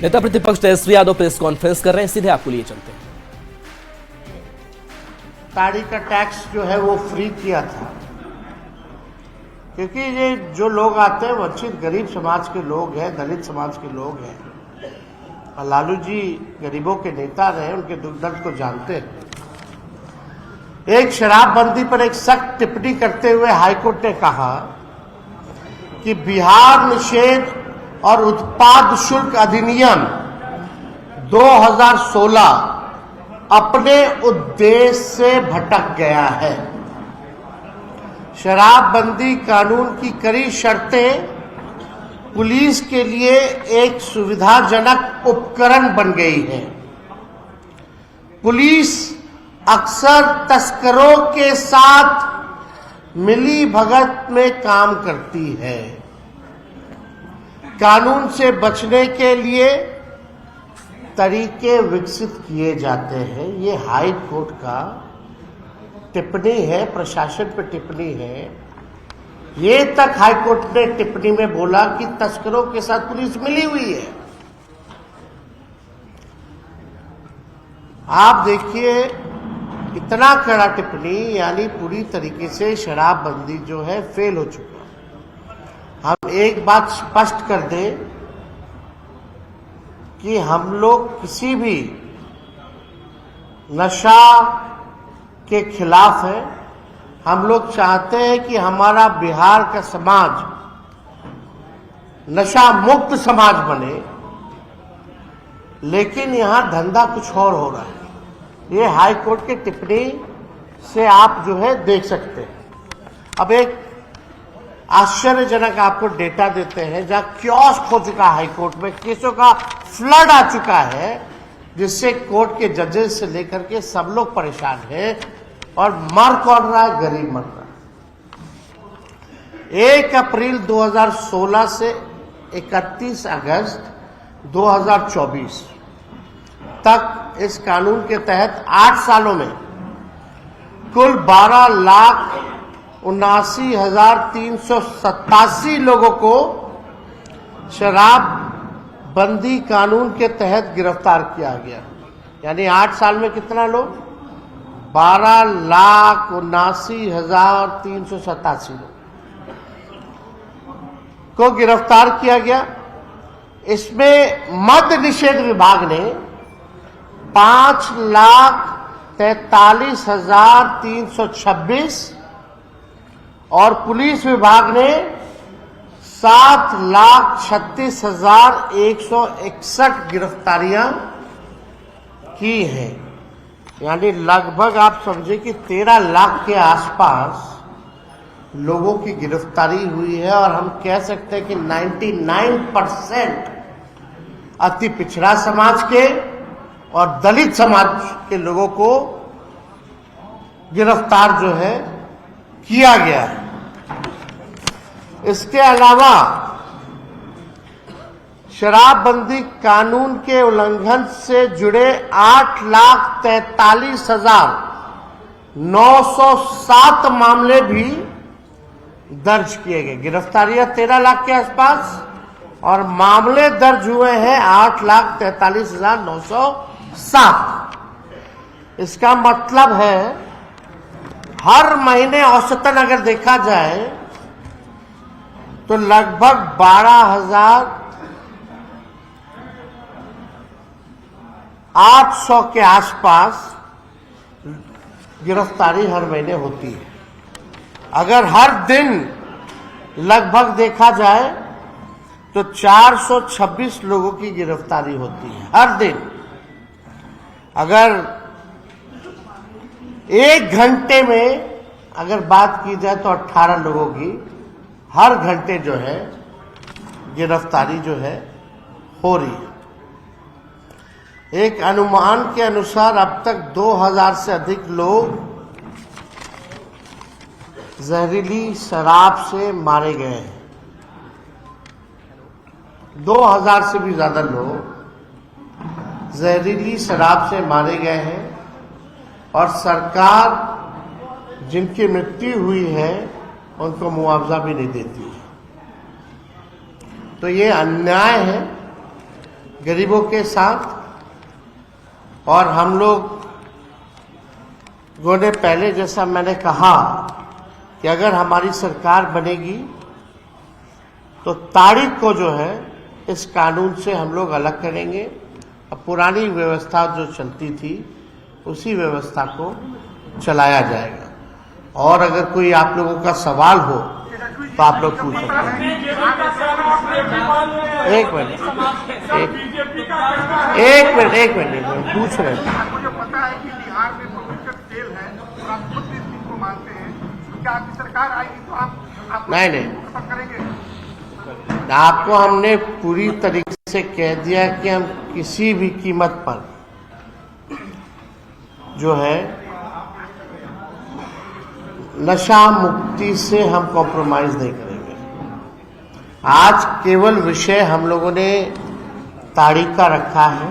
नेता प्रतिपक्ष Tejashwi Yadav press conference कर रहे हैं, सीधे आपको लिए चलते हैं। ताड़ी का टैक्स जो है वो फ्री किया था, क्योंकि ये जो लोग आते हैं वंचित गरीब समाज के लोग हैं, दलित समाज के लोग हैं। और लालू जी गरीबों के नेता रहे, उनके दुख दर्द को जानते हैं। एक शराबबंदी पर एक सख्त टिप्पणी करते हुए हाईकोर्ट ने कहा कि बिहार निषेध और उत्पाद शुल्क अधिनियम 2016 अपने उद्देश्य से भटक गया है। शराबबंदी कानून की कड़ी शर्तें पुलिस के लिए एक सुविधाजनक उपकरण बन गई है। पुलिस अक्सर तस्करों के साथ मिली भगत में काम करती है। कानून से बचने के लिए तरीके विकसित किए जाते हैं। ये हाई कोर्ट का टिप्पणी है, प्रशासन पर टिप्पणी है। ये तक हाई कोर्ट ने टिप्पणी में बोला कि तस्करों के साथ पुलिस मिली हुई है। आप देखिए इतना कड़ा टिप्पणी, यानी पूरी तरीके से शराबबंदी जो है फेल हो चुका है। हम एक बात स्पष्ट कर दें कि हम लोग किसी भी नशा के खिलाफ है। हम लोग चाहते हैं कि हमारा बिहार का समाज नशा मुक्त समाज बने, लेकिन यहां धंधा कुछ और हो रहा है। ये हाई कोर्ट की टिप्पणी से आप जो है देख सकते हैं। अब एक आश्चर्यजनक आपको डेटा देते हैं, जहां कियोस्क हो चुका है हाई कोर्ट में, केसों का फ्लड आ चुका है, जिससे कोर्ट के जजेस से लेकर के सब लोग परेशान हैं। और मर कौन रहा है? गरीब मर रहा है। 1 अप्रैल 2016 से 31 अगस्त 2024 तक इस कानून के तहत 8 सालों में कुल 12,79,387 लोगों को शराबबंदी कानून के तहत गिरफ्तार किया गया। यानी 8 साल में कितना लोग? 12,79,387 लोग को गिरफ्तार किया गया। इसमें मद्य निषेध विभाग ने 5,43,326 और पुलिस विभाग ने 7,36,161 गिरफ्तारियां की हैं। यानी लगभग आप समझे कि 13 लाख के आसपास लोगों की गिरफ्तारी हुई है। और हम कह सकते हैं कि 99% अति पिछड़ा समाज के और दलित समाज के लोगों को गिरफ्तार जो है किया गया है। इसके अलावा शराबबंदी कानून के उल्लंघन से जुड़े 8,43,907 मामले भी दर्ज किए गए। गिरफ्तारियां 13 लाख के आसपास और मामले दर्ज हुए हैं 8,43,907। इसका मतलब है हर महीने औसतन अगर देखा जाए तो लगभग 12,800 के आसपास गिरफ्तारी हर महीने होती है। अगर हर दिन लगभग देखा जाए तो 426 लोगों की गिरफ्तारी होती है हर दिन। अगर 1 घंटे में अगर बात की जाए तो 18 लोगों की हर घंटे जो है गिरफ्तारी जो है हो रही है। एक अनुमान के अनुसार अब तक 2000 से अधिक लोग जहरीली शराब से मारे गए हैं। 2000 से भी ज्यादा लोग जहरीली शराब से मारे गए हैं। और सरकार जिनकी मृत्यु हुई है उनको मुआवजा भी नहीं देती है। तो ये अन्याय है। गरीबों के साथ, और हम लोगों ने पहले, जैसा मैंने कहा कि अगर हमारी सरकार बनेगी तो ताड़ी को जो है इस कानून से हम लोग अलग करेंगे। अब पुरानी व्यवस्था जो चलती थी उसी व्यवस्था को चलाया जाएगा। और अगर कोई आप लोगों का सवाल हो तो आप लोग पूछ सकते हैं। एक मिनट पूछ रहे हैं। मुझे पता है कि बिहार में प्रोफेसर जेल है और आप खुद भी इसको मानते हैं, तो क्या आपकी सरकार आएगी तो आप नहीं करेंगे? आपको हमने पूरी तरीके से कह दिया कि हम किसी भी कीमत पर जो है नशा मुक्ति से हम कॉम्प्रोमाइज नहीं करेंगे। आज केवल विषय हम लोगों ने ताड़ी का रखा है,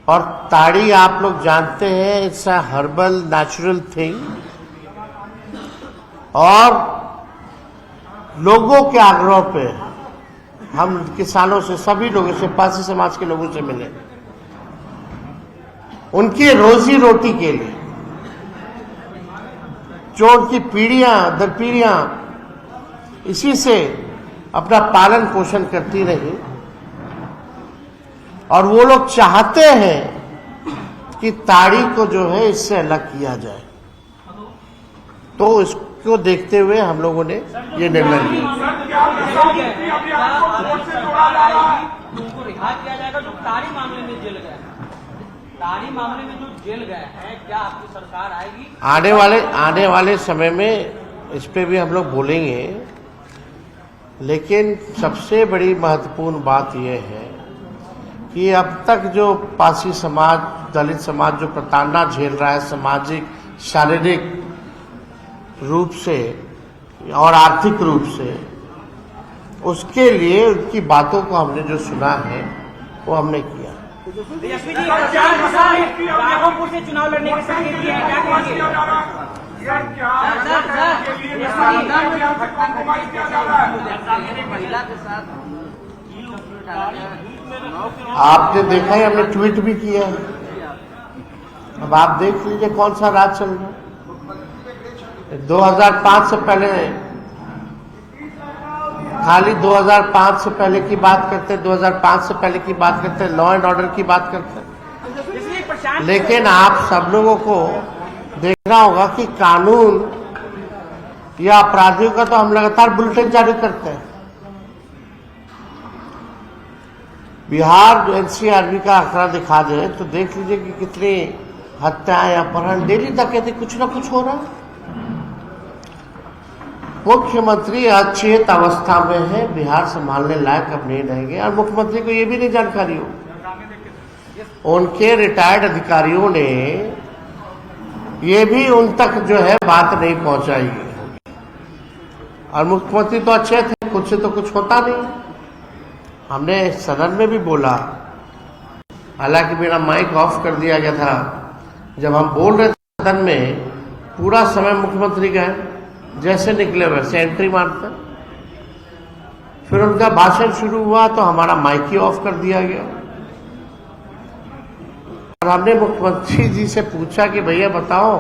और ताड़ी आप लोग जानते हैं it's a herbal natural thing, और लोगों के आग्रह पे हम किसानों से, सभी लोगों से, पासी समाज के लोगों से मिले, उनकी रोजी रोटी के लिए, जो उनकी पीढ़ियां दर पीढ़ियां इसी से अपना पालन पोषण करती रही, और वो लोग चाहते हैं कि ताड़ी को जो है इससे अलग किया जाए। तो इसको देखते हुए हम लोगों ने ये निर्णय लिया। उनको रिहा किया जाएगा जो ताड़ी मामले में जेल गए हैं, ताड़ी मामले में जो जेल गए हैं, क्या आपकी सरकार आएगी? आने वाले समय में इस पे भी हम लोग बोलेंगे, लेकिन सबसे बड़ी महत्वपूर्ण बात यह है कि अब तक जो पासी समाज, दलित समाज जो प्रताड़ना झेल रहा है सामाजिक, शारीरिक रूप से और आर्थिक रूप से, उसके लिए उनकी बातों को हमने जो सुना है वो हमने किया। तेजस्वी जी, राघोपुर से चुनाव लड़ने के संकेत दिए हैं, क्या कहेंगे? आपने देखा है, हमने ट्वीट भी किया है। अब आप देख लीजिए कौन सा राज चल रहा है। 2005 से पहले, खाली 2005 से पहले की बात करते, 2005 से पहले की बात करते, लॉ एंड ऑर्डर की बात करते। लेकिन आप सब लोगों को देखना होगा कि कानून या अपराधियों का तो हम लगातार बुलेटिन जारी करते हैं। बिहार एनसीआरबी का आंकड़ा दिखा दे तो देख लीजिए कि कितनी हत्याएं, अपहरण, डेली डकैती, कुछ ना कुछ हो रहा है। मुख्यमंत्री अचेत अवस्था में है, बिहार संभालने लायक अब नहीं रहेंगे, और मुख्यमंत्री को ये भी नहीं जानकारी हो। उनके रिटायर्ड अधिकारियों ने ये भी उन तक जो है बात नहीं पहुंचाई, और मुख्यमंत्री तो अच्छे थे, खुद से तो कुछ होता नहीं। हमने सदन में भी बोला, हालांकि मेरा माइक ऑफ कर दिया गया था जब हम बोल रहे थे सदन में, पूरा समय मुख्यमंत्री गए, जैसे निकले वैसे एंट्री मारते। फिर उनका भाषण शुरू हुआ तो हमारा माइक ही ऑफ कर दिया गया, और हमने मुख्यमंत्री जी से पूछा कि भैया बताओ,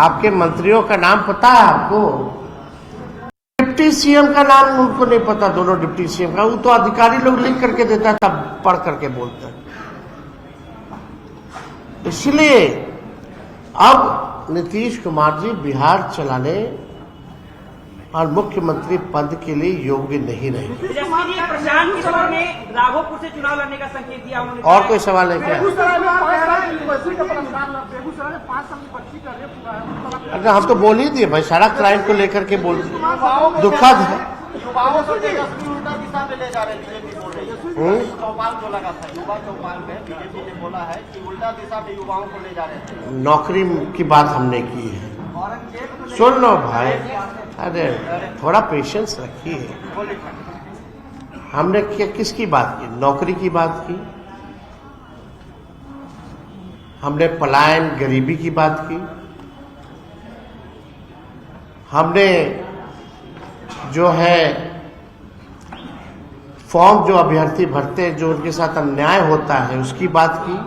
आपके मंत्रियों का नाम पता है आपको? डिप्टी सीएम का नाम उनको नहीं पता, दोनों डिप्टी सीएम का, वो तो अधिकारी लोग लिख करके देता है, तब पढ़ करके बोलते हैं। इसलिए अब नीतीश कुमार जी बिहार चलाने और मुख्यमंत्री पद के लिए योग्य नहीं रहे। प्रशांत किशोर ने राघोपुर से चुनाव लड़ने का संकेत दिया। और कोई सवाल है क्या? अगर हम तो बोल ही दिए भाई, सारा क्राइम को लेकर के बोल दिए, दुखद है। चौपाल को लगा था, युवा चौपाल में बीजेपी ने बोला है कि उल्टा दिशा में युवाओं को ले जा रहे थे। नौकरी की बात हमने की है, सुन लो भाई, अरे थोड़ा पेशेंस रखिए। हमने किसकी बात की? नौकरी की बात की, हमने पलायन, गरीबी की बात की, हमने जो है फॉर्म जो अभ्यर्थी भरते हैं, जो उनके साथ अन्याय होता है उसकी बात की,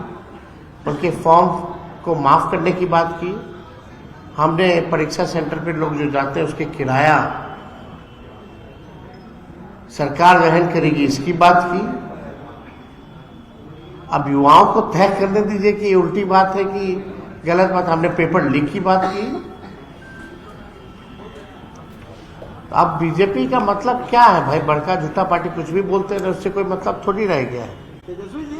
उनके फॉर्म को माफ करने की बात की। हमने परीक्षा सेंटर पे लोग जो जाते हैं उसके किराया सरकार वहन करेगी, इसकी बात की। अब युवाओं को तय करने दीजिए कि ये उल्टी बात है कि गलत बात। हमने पेपर लीक की बात की। अब बीजेपी का मतलब क्या है भाई? बड़का झूठा पार्टी कुछ भी बोलते रहे, उससे कोई मतलब थोड़ी रह गया है। तेजस्वी जी